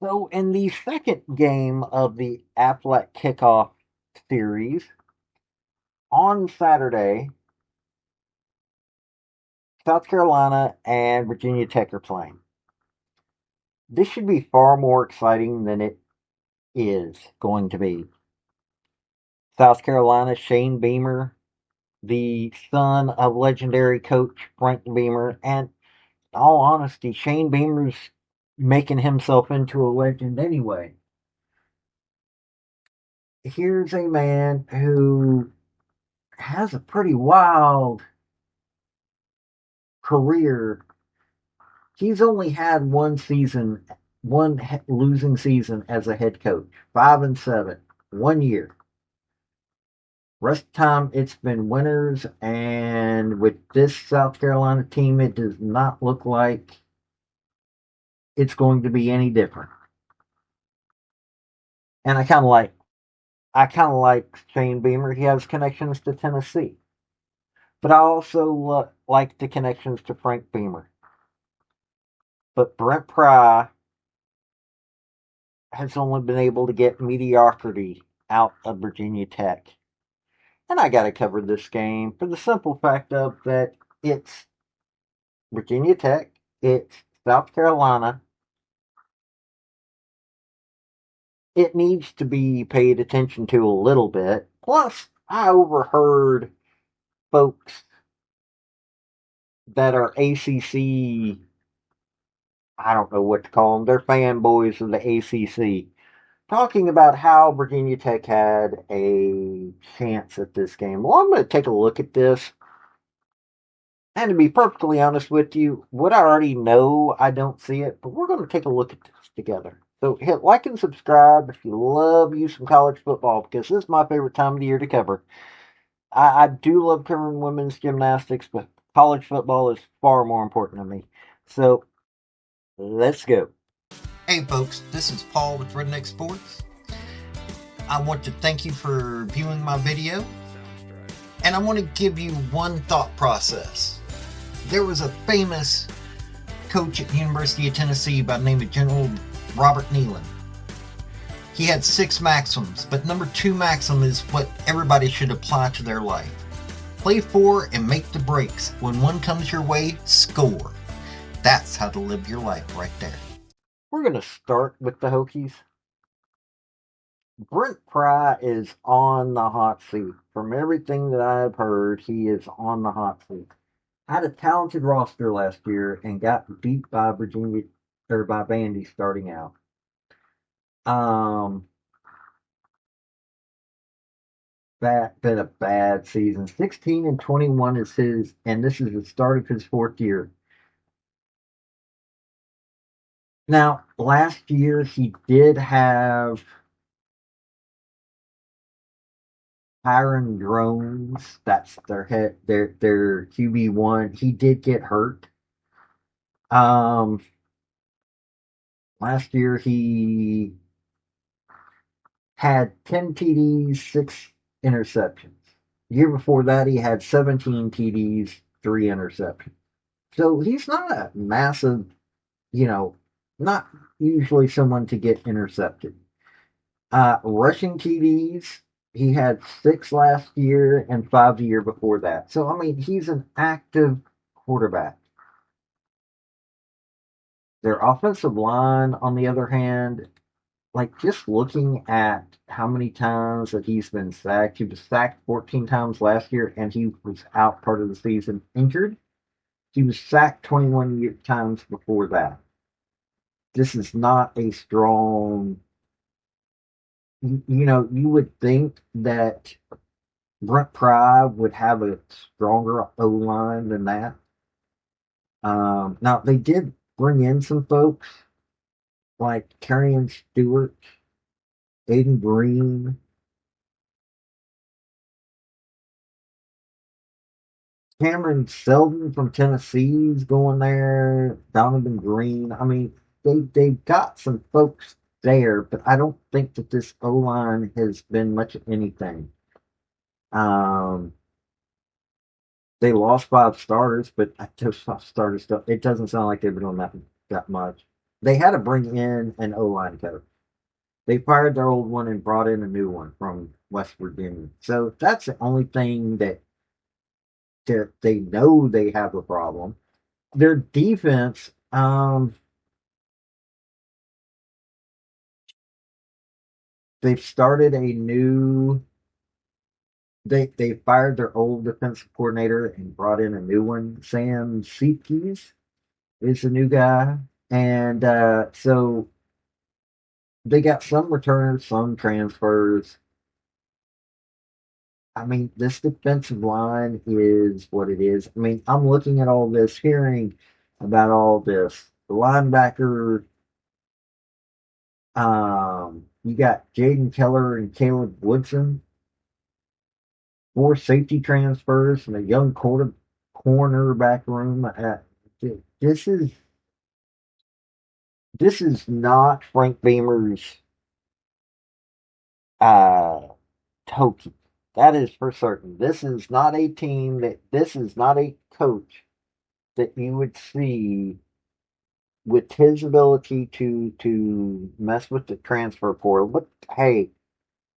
So, in the second game of the Aflac Kickoff series on Saturday, South Carolina and Virginia Tech are playing. This should be far more exciting than it is going to be. South Carolina, Shane Beamer, the son of legendary coach Frank Beamer, and in all honesty, Shane Beamer's making himself into a legend anyway. Here's a man who has a pretty wild career. He's only had one season, one losing season as a head coach, 5-7, 1 year. Rest of the time, it's been winners, and with this South Carolina team, it does not look like it's going to be any different. And I kind of like Shane Beamer. He has connections to Tennessee, but I also like the connections to Frank Beamer. But Brent Pry has only been able to get mediocrity out of Virginia Tech. And I got to cover this game for the simple fact of that it's Virginia Tech, it's South Carolina. It needs to be paid attention to a little bit. Plus, I overheard folks that are ACC, I don't know what to call them, they're fanboys of the ACC, talking about how Virginia Tech had a chance at this game. Well, I'm going to take a look at this. And to be perfectly honest with you, what I already know, I don't see it, but we're going to take a look at this together. So hit like and subscribe if you love you some college football, because this is my favorite time of the year to cover. I do love covering women's gymnastics, but college football is far more important to me. So let's go. Hey folks, this is Paul with Redneck Sports. I want to thank you for viewing my video, and I want to give you one thought process. There was a famous coach at the University of Tennessee by the name of General Robert Neyland. He had 6 maxims, but number 2 maxim is what everybody should apply to their life. Play for and make the breaks. When one comes your way, score. That's how to live your life right there. We're going to start with the Hokies. Brent Pry is on the hot seat. From everything that I've heard, he is on the hot seat. Had a talented roster last year and got beat by Virginia or by Vandy starting out. That been a bad season. 16-21 is his, and this is the start of his 4th year. Now, last year he did have Hiram Drones. That's their head, their QB1. He did get hurt. Um, Last year he had 10 TDs, 6 interceptions. The year before that, he had 17 TDs, 3 interceptions. So he's not a massive, you know, not usually someone to get intercepted. Rushing TDs, he had 6 last year and 5 the year before that. So, I mean, he's an active quarterback. Their offensive line, on the other hand, like just looking at how many times that he's been sacked, he was sacked 14 times last year and he was out part of the season injured. He was sacked 21 times before that. This is not a strong, you would think that Brent Pry would have a stronger O line than that. Now, they did bring in some folks like Carrion Stewart, Aiden Green, Cameron Seldon from Tennessee's going there. Donovan Green. I mean, they've got some folks there, but I don't think that this O line has been much of anything. Um, they lost 5 starters, but those 5 starters, it doesn't sound like they've been on that much. They had to bring in an O line coach. They fired their old one and brought in a new one from West Virginia. So that's the only thing that they know they have a problem. Their defense, they've started a new. They fired their old defensive coordinator and brought in a new one. Sam Seepkees is the new guy, and so they got some returners, some transfers. I mean, this defensive line is what it is. I mean, I'm looking at all this, hearing about all this. The linebacker, you got Jaden Keller and Caleb Woodson, four safety transfers, and a young cornerback room. This is this is not Frank Beamer's uh, Hokie. That is for certain. This is not a team that. This is not a coach that you would see with his ability to mess with the transfer portal. But hey,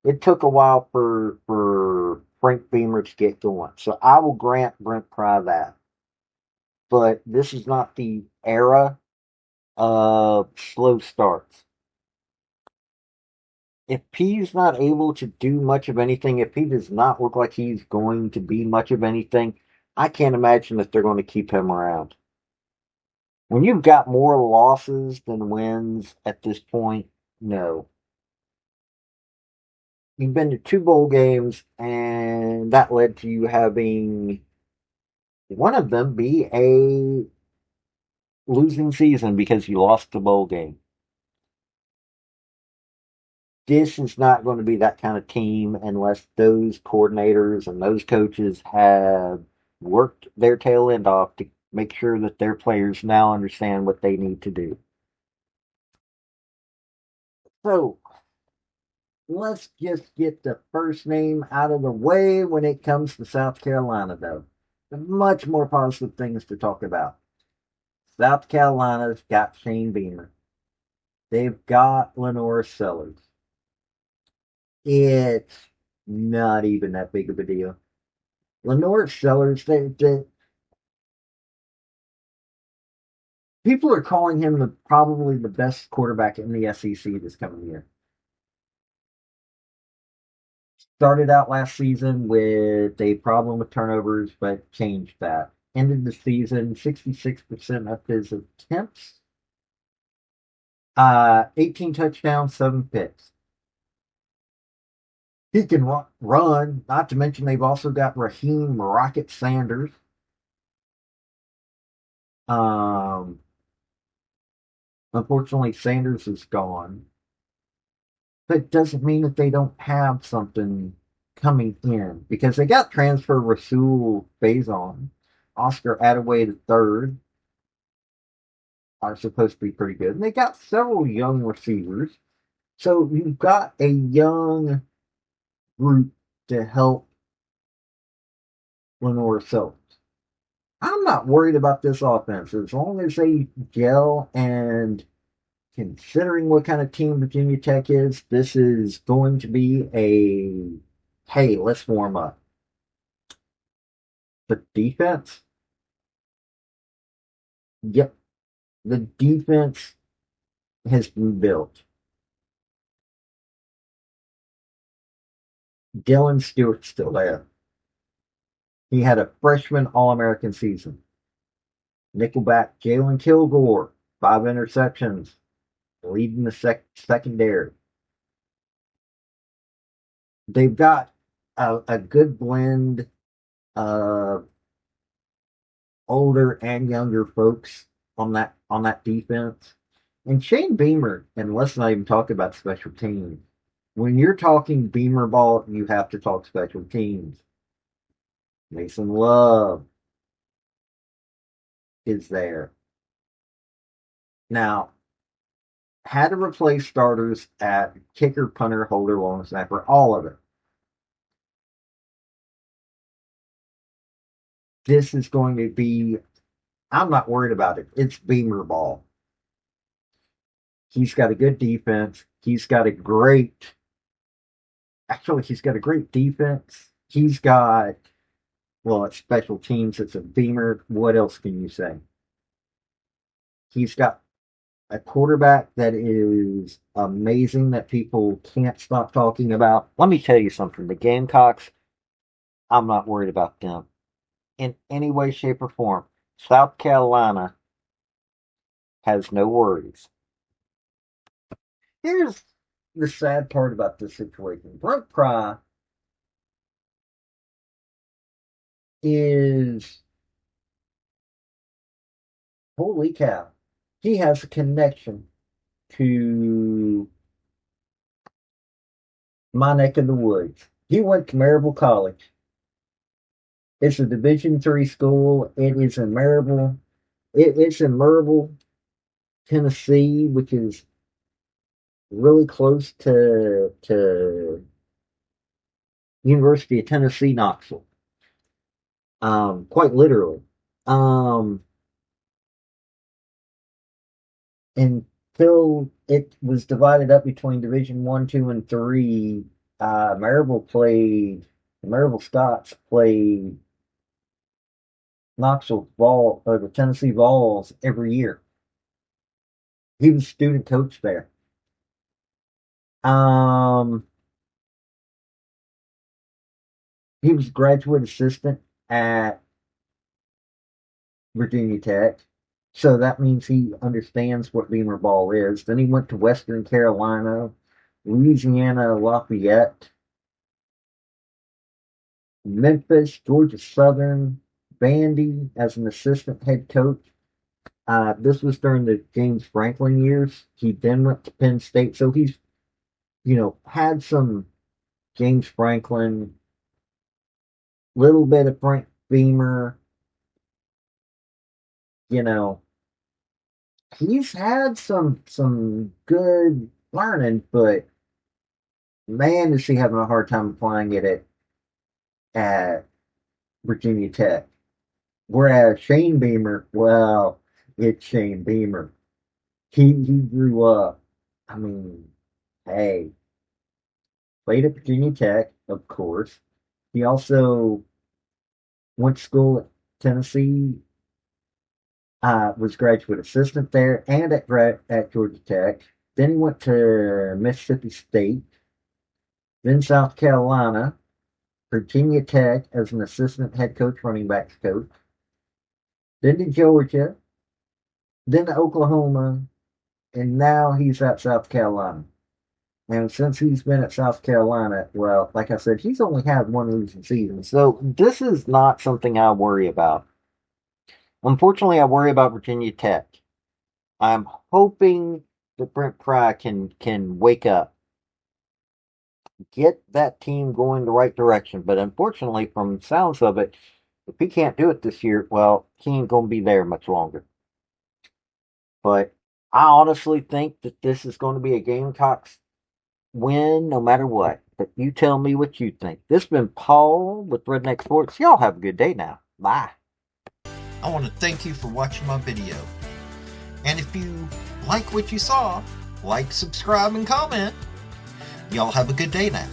it took a while for Frank Beamer to get going. So I will grant Brent Pry that. But this is not the era of slow starts. If he's not able to do much of anything, if he does not look like he's going to be much of anything, I can't imagine that they're going to keep him around. When you've got more losses than wins at this point, no. You've been to two bowl games, and that led to you having one of them be a losing season because you lost the bowl game. This is not going to be that kind of team unless those coordinators and those coaches have worked their tail end off to make sure that their players now understand what they need to do. So let's just get the first name out of the way when it comes to South Carolina, though. Much more positive things to talk about. South Carolina's got Shane Beamer. They've got Lenore Sellers. It's not even that big of a deal. Lenore Sellers, people are calling him probably the best quarterback in the SEC this coming year. Started out last season with a problem with turnovers, but changed that. Ended the season 66% of his attempts, 18 touchdowns, 7 picks. He can run, not to mention they've also got Raheem Rocket Sanders. Um, Unfortunately, Sanders is gone. That doesn't mean that they don't have something coming in because they got transfer Rasul Faison, Oscar Attaway the third are supposed to be pretty good, and they got several young receivers. So you've got a young group to help Lenore Sellers. I'm not worried about this offense as long as they gel, and considering what kind of team Virginia Tech is, this is going to be a hey, let's warm up. The defense, yep, the defense has been built. Dylan Stewart's still there. He had a freshman All American season. Nickelback Jalen Kilgore, 5 interceptions, leading the secondary. They've got a good blend of older and younger folks on that defense. And Shane Beamer, and let's not even talk about special teams. When you're talking Beamer ball, you have to talk special teams. Mason Love is there. Now, had to replace starters at kicker, punter, holder, long snapper, all of it. This is going to be, I'm not worried about it. It's Beamer ball. He's got a good defense. He's got a great defense. He's got, well, it's special teams. It's a beamer. What else can you say? He's got a quarterback that is amazing that people can't stop talking about. Let me tell you something. The Gamecocks, I'm not worried about them in any way, shape, or form. South Carolina has no worries. Here's the sad part about this situation. Brent Pry is, holy cow, he has a connection to my neck of the woods. He went to Maryville College. It's a Division III school. It is in Maryville. It's in Maryville, Tennessee, which is really close to University of Tennessee, Knoxville. Quite literally. Um, until it was divided up between Division I, II, and III, the Maryville Scots played Knoxville Vol or the Tennessee Vols every year. He was student coach there. Um, he was graduate assistant at Virginia Tech. So that means he understands what Beamer ball is. Then he went to Western Carolina, Louisiana Lafayette, Memphis, Georgia Southern, Vandy as an assistant head coach. This was during the James Franklin years. He then went to Penn State. So he's, had some James Franklin, little bit of Frank Beamer, you know, he's had some good learning, but man, is he having a hard time applying it at Virginia Tech. Whereas Shane Beamer, well, it's Shane Beamer. He grew up. I mean, hey, played at Virginia Tech, of course. He also went to school at Tennessee. Was graduate assistant there and at Georgia Tech. Then he went to Mississippi State, then South Carolina, Virginia Tech as an assistant head coach, running backs coach, then to Georgia, then to Oklahoma, and now he's at South Carolina. And since he's been at South Carolina, well, like I said, he's only had one losing season. So this is not something I worry about. Unfortunately, I worry about Virginia Tech. I'm hoping that Brent Pry can wake up, get that team going the right direction. But unfortunately, from the sounds of it, if he can't do it this year, well, he ain't going to be there much longer. But I honestly think that this is going to be a Gamecocks win no matter what. But you tell me what you think. This has been Paul with Redneck Sports. Y'all have a good day now. Bye. I want to thank you for watching my video. And if you like what you saw, like, subscribe, and comment. Y'all have a good day now.